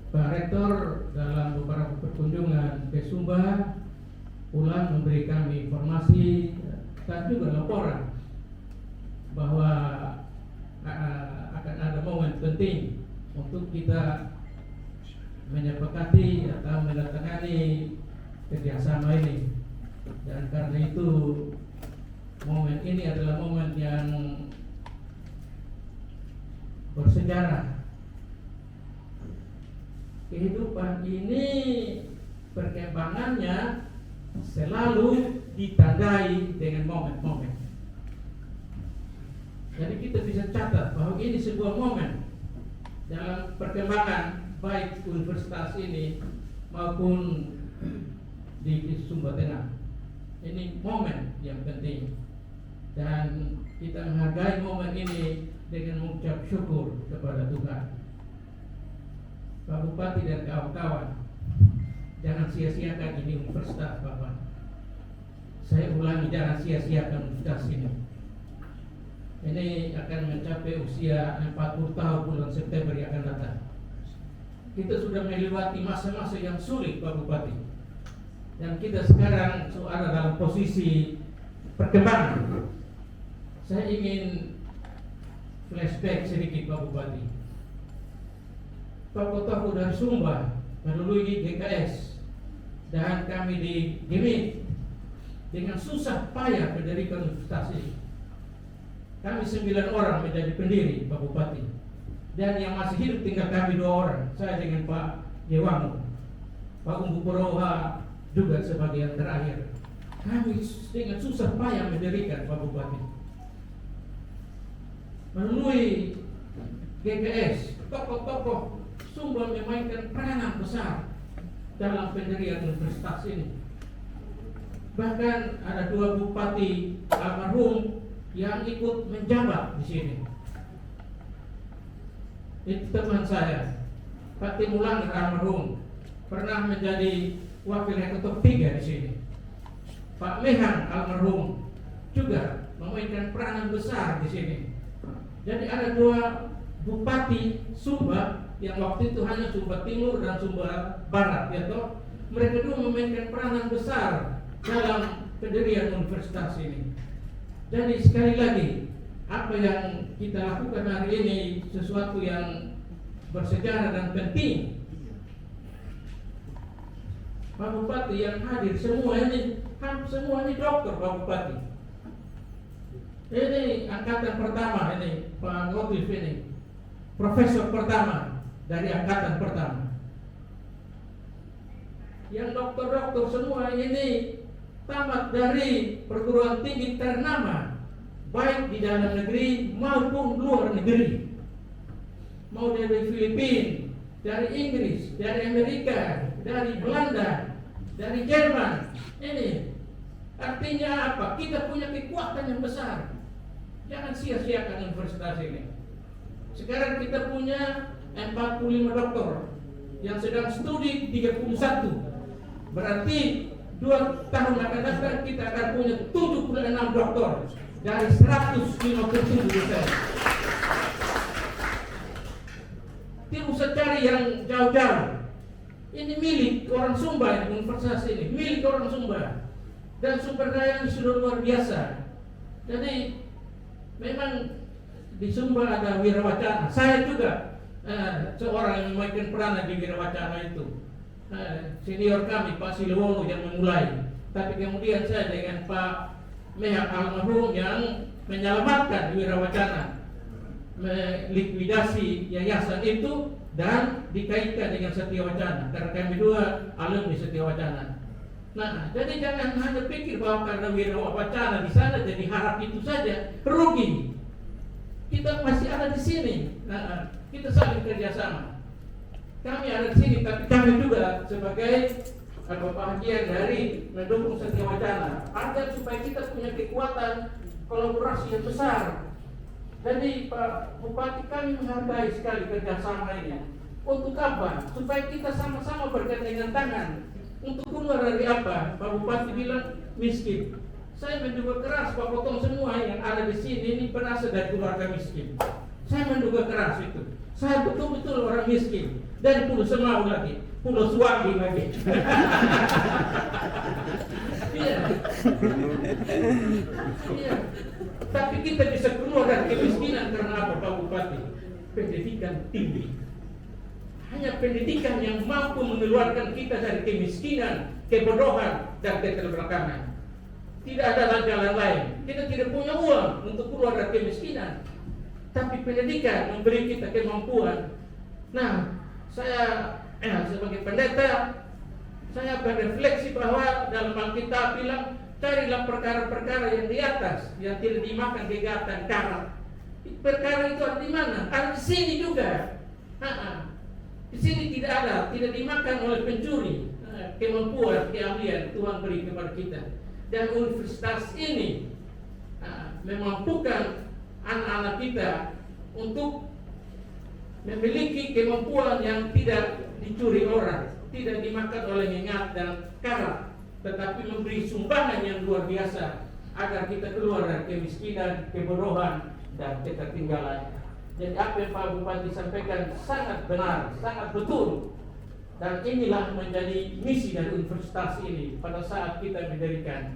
Pak Rektor dalam beberapa perkunjungan ke Sumba pulang memberi kami informasi dan juga laporan bahwa akan ada momen penting untuk kita menyepakati atau menandatangani kerjasama ini, dan karena itu momen ini adalah momen yang bersejarah. Kehidupan ini perkembangannya selalu ditandai dengan momen-momen. Jadi kita bisa catat bahwa ini sebuah momen dalam perkembangan baik universitas ini maupun di Sumba Tengah. Ini momen yang penting dan kita menghargai momen ini dengan mengucap syukur kepada Tuhan. Pak Bupati dan kawan-kawan, jangan sia-siakan ini universitas, Bapak. Saya ulangi, jangan sia-siakan universitas ini. Ini akan mencapai usia 40 tahun bulan September yang akan datang. Kita sudah melewati masa-masa yang sulit, Pak Bupati. Dan kita sekarang ada dalam posisi perkembangan. Saya ingin flashback sedikit, Pak Bupati. Tokoh-tokoh dari Sumba melalui GKS dan kami di Gemit dengan susah payah mendirikan universitas ini. Kami 9 orang menjadi pendiri, Pak Bupati. Dan yang masih hidup tinggal kami 2 orang, saya dengan Pak Jewangu. Pak Umbu Purwoha juga sebagai yang terakhir. Kami dengan susah payah mendirikan, Pak Bupati. Melalui GKS, tokoh-tokoh Sumba memainkan peranan besar dalam pendirian universitas ini. Bahkan ada 2 bupati almarhum yang ikut menjabat di sini. Itu teman saya, Pak Timulang almarhum, pernah menjadi wakil rektor 3 di sini. Pak Mehang almarhum juga memainkan peranan besar di sini. Jadi ada 2 bupati Sumba yang waktu itu hanya Sumba Timur dan Sumba Barat, ya toh. Mereka dua memainkan peranan besar dalam pendirian universitas ini. Jadi sekali lagi, apa yang kita lakukan hari ini sesuatu yang bersejarah dan penting. Pak Bupati yang hadir semua ini dokter, Pak Bupati. Ini angkatan pertama ini, Pak Ngotif ini, profesor pertama dari angkatan pertama. Yang dokter-dokter semua ini tamat dari perguruan tinggi ternama, baik di dalam negeri maupun luar negeri. Mau dari Filipina, dari Inggris, dari Amerika, dari Belanda, dari Jerman. Ini artinya apa? Kita punya kekuatan yang besar. Jangan sia-siakan universitas ini. Sekarang kita punya 45 dokter yang sedang studi 31. Berarti 2 tahun akan datang kita akan punya 76 dokter dari 157 dosen. Tidak usah cari yang jauh-jauh. Ini milik orang Sumba, universitas ini milik orang Sumba, dan sumber dayanya sudah luar biasa. Jadi memang di Sumba ada Wirawacana. Saya juga seorang yang memainkan peranan di Wirawacana itu. Senior kami Pak Siliwono yang memulai. Tapi kemudian saya dengan Pak Mehak almarhum yang menyelamatkan Wirawacana, melikuidasi yayasan itu dan dikaitkan dengan Setiawacana, karena kami dua alumni Setiawacana. Nah, jadi jangan hanya pikir bahwa karena Wirawacana di sana jadi harap itu saja, rugi. Kita masih ada di sini. Nah, kita saling kerjasama. Kami ada di sini, tapi kami juga sebagai bagian dari mendukung Setiawacana agar supaya kita punya kekuatan kolaborasi yang besar. Jadi Pak Bupati, kami menghargai sekali kerjasama ini. Untuk apa? Supaya kita sama-sama bergandengan tangan. Untuk keluar dari apa? Pak Bupati bilang miskin. Saya menduga keras Pak Potong semua yang ada di sini ini berasal dari keluarga miskin. Saya menduga keras itu. Saya betul-betul orang miskin. Dari Pulau Semau lagi, Pulau Suwangi lagi. Iya. Iya. Tapi kita bisa keluar dari kemiskinan karena apa Pak Bupati? Pendidikan tinggi. Hanya pendidikan yang mampu mengeluarkan kita dari kemiskinan, kebodohan, dan keterbelakangan. Tidak ada jalan lain. Kita tidak punya uang untuk keluar dari kemiskinan. Tapi pendidikan memberi kita kemampuan. Nah, saya sebagai pendeta, saya berefleksi bahwa dalam Alkitab bilang, carilah perkara-perkara yang di atas, yang tidak dimakan kegatan karat. Perkara itu ada di mana? Ada di sini juga. Di sini tidak ada, tidak dimakan oleh pencuri. Kemampuan, keahlian Tuhan beri kepada kita. Dan universitas ini memampukan anak-anak kita untuk memiliki kemampuan yang tidak dicuri orang, tidak dimakan oleh nyengat dan karat, tetapi memberi sumbangan yang luar biasa agar kita keluar dari kemiskinan, kebodohan, dan ketertinggalan. Jadi apa yang Pak Bupati sampaikan sangat benar, sangat betul. Dan inilah menjadi misi dari universitas ini pada saat kita mendirikan.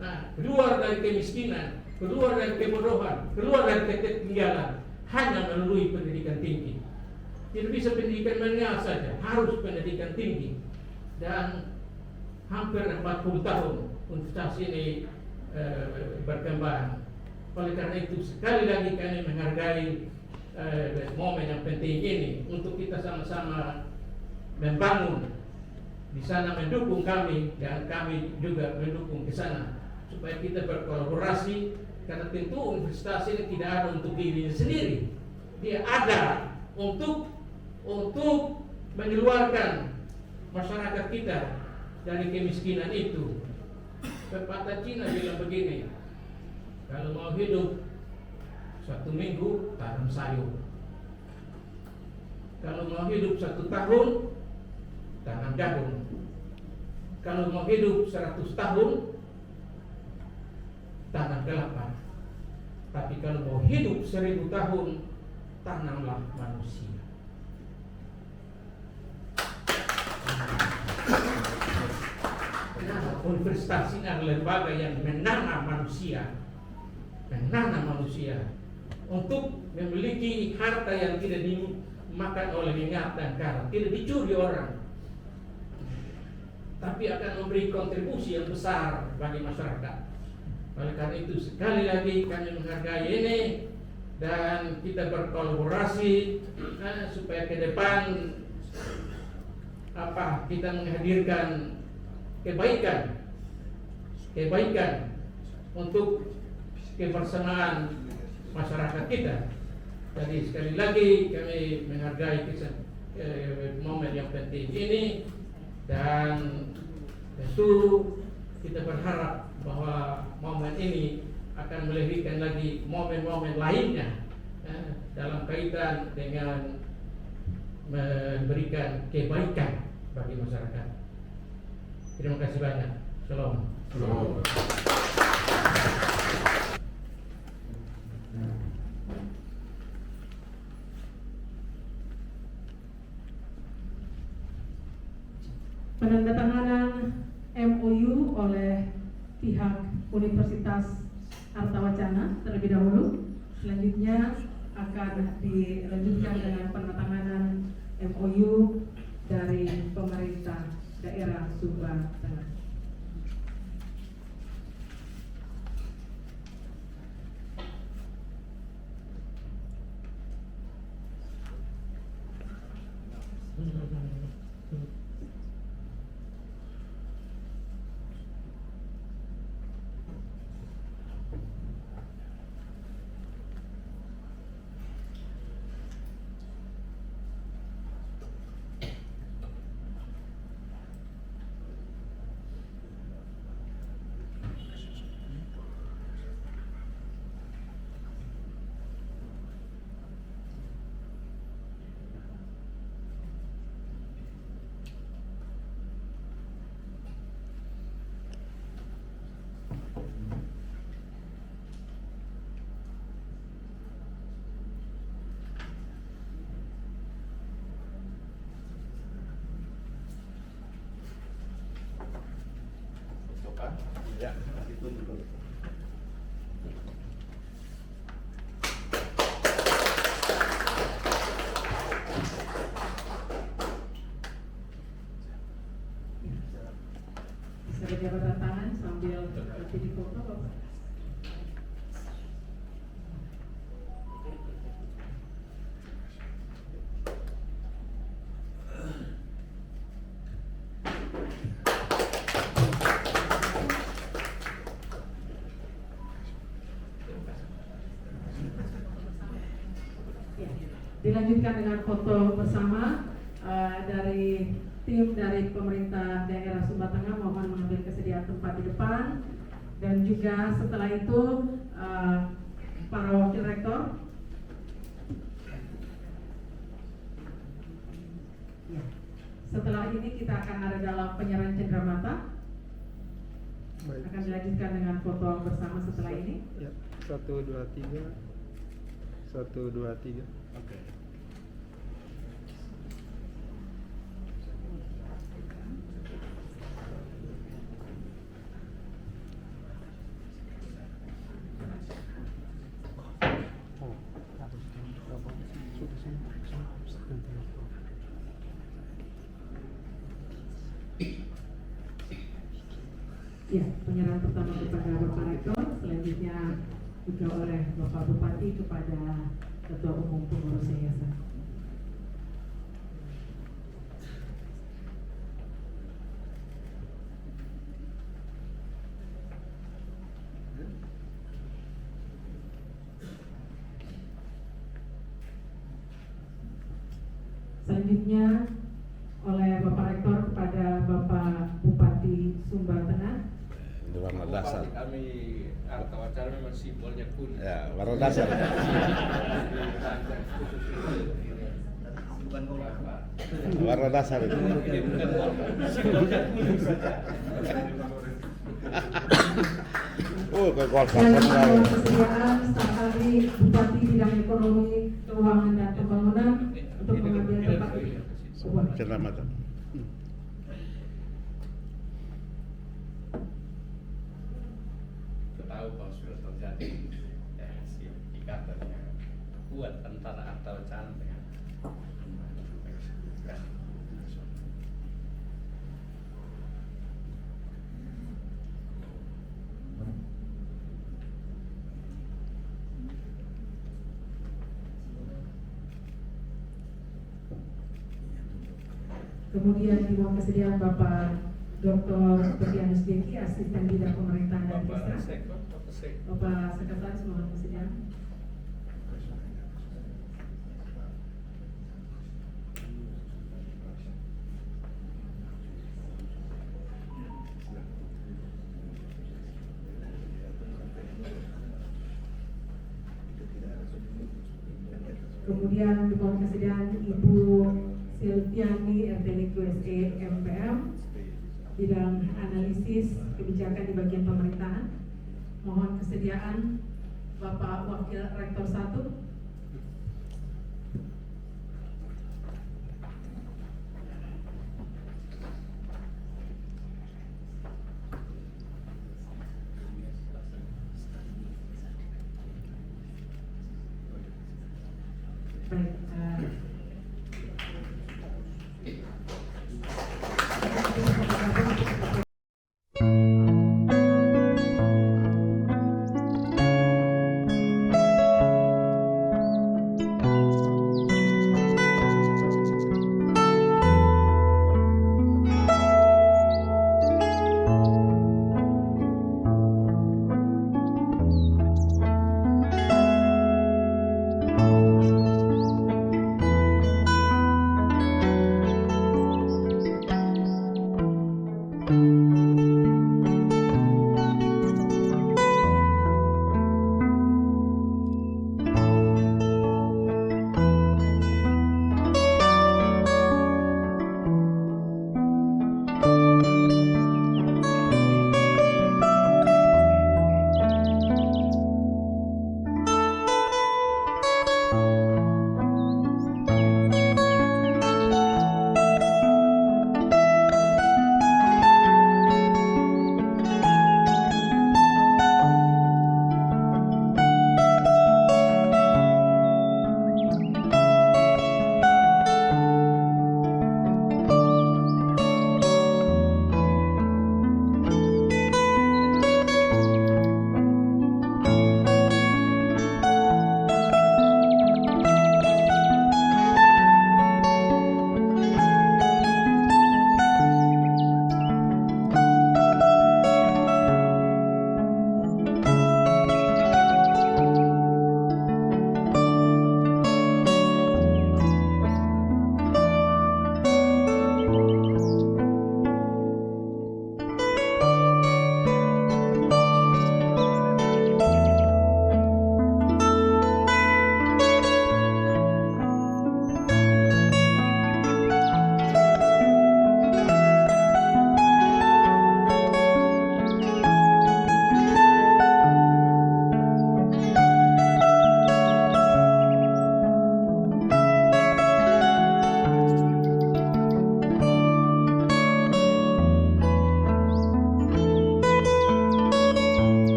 Nah, keluar dari kemiskinan, keluar dari kebodohan, keluar dari ketertinggalan hanya melalui pendidikan tinggi. Tidak bisa pendidikan menengah saja, harus pendidikan tinggi. Dan hampir 40 tahun universitas ini berkembang. Oleh karena itu sekali lagi kami menghargai momen yang penting ini untuk kita sama-sama membangun di sana, mendukung kami dan kami juga mendukung ke sana supaya kita berkolaborasi, karena tentu universitas ini tidak ada untuk dirinya sendiri, dia ada untuk mengeluarkan masyarakat kita dari kemiskinan itu. Pepatah Cina bilang begini, kalau mau hidup 1 minggu tanam sayur, kalau mau hidup 1 tahun tanam jagung, kalau mau hidup 100 tahun tanam kelapa, tapi kalau mau hidup 1000 tahun tanamlah manusia. Nah, universitas ini adalah lembaga yang menanam manusia, untuk memiliki harta yang tidak dimakan oleh nyengat dan karat, tidak dicuri orang, tapi akan memberi kontribusi yang besar bagi masyarakat. Oleh karena itu sekali lagi kami menghargai ini dan kita berkolaborasi supaya ke depan kita menghadirkan kebaikan untuk kebersamaan masyarakat kita. Jadi sekali lagi kami menghargai momen yang penting ini, dan tentu kita berharap bahwa momen ini akan melahirkan lagi momen-momen lainnya dalam kaitan dengan memberikan kebaikan bagi masyarakat. Terima kasih banyak. Shalom. Shalom. Penandatanganan MOU oleh pihak Universitas Artawacana terlebih dahulu. Selanjutnya akan dilanjutkan dengan penandatanganan MOU dari pemerintah daerah Sumba Tengah. Ya, ditunggu dulu. Bisa berjabat tangan sambil nanti difoto, Bapak. Ya, dilanjutkan dengan foto bersama dari tim dari pemerintah daerah Sumba Tengah. Mohon mengambil kesediaan tempat di depan, dan juga setelah itu para wakil rektor. Ya. Setelah ini kita akan ada dalam penyerahan cenderamata. Baik. Akan dilanjutkan dengan foto bersama setelah ini. Ya, 1, 2, 3. 1, 2, 3. Oke. Ya, penyerahan pertama kepada Bapak Rektor, selanjutnya juga oleh Bapak Bupati kepada Ketua Umum Pengurus Yayasan. Selanjutnya oleh Bapak Rektor kepada Bapak Bupati Sumba Tengah. Itu warna dasar. Bupati kami harta wacana memang simbolnya kuning. Ya, warna dasar. Bukan Bapak. Warna dasar itu. Ini bukan warna. Simbolnya kuning saja. Oh, ke golf Dan pasar. kesediaan staf ahli Bupati bidang ekonomi, keuangan dan pembangunan untuk mengambil tempat di sebuah Cenderamata. Tahu kalau sudah terjadi si ikatan yang kuat antara harta wacana dengan Kemudian dimohon kesediaan Bapak Dr. Berdianus Deki, Asisten Bidang Pemerintahan dan Bapak Administrasi. Sekor, Bapak Sekor. Bapak Sekretaris mohon kesediaan. Kemudian dimohon kesediaan Ibu Silviani RTNIK USA MPM, bidang analisis kebijakan di bagian pemerintahan. Mohon kesediaan Bapak Wakil Rektor 1. Baik,